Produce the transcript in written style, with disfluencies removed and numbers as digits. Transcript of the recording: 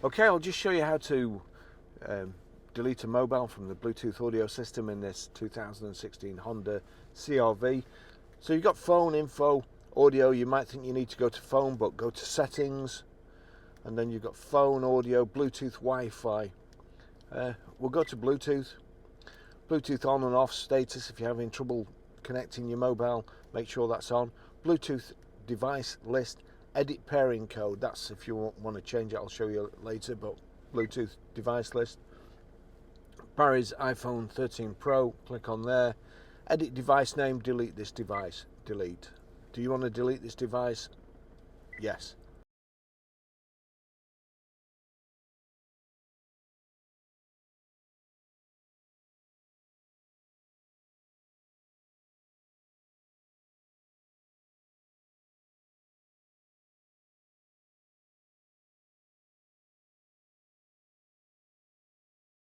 Okay, I'll just show you how to delete a mobile from the Bluetooth audio system in this 2016 Honda CR-V. So you've got phone, info, audio. You might think you need to go to phone, but go to settings, and then you've got phone, audio, Bluetooth, Wi-Fi. We'll go to Bluetooth. Bluetooth on and off status. If you're having trouble connecting your mobile, make sure that's on. Bluetooth device list. Edit pairing code, that's if you want to change it, I'll show you later, but Bluetooth device list. Barry's iPhone 13 Pro, click on there. Edit device name, delete this device, delete. Do you want to delete this device? Yes.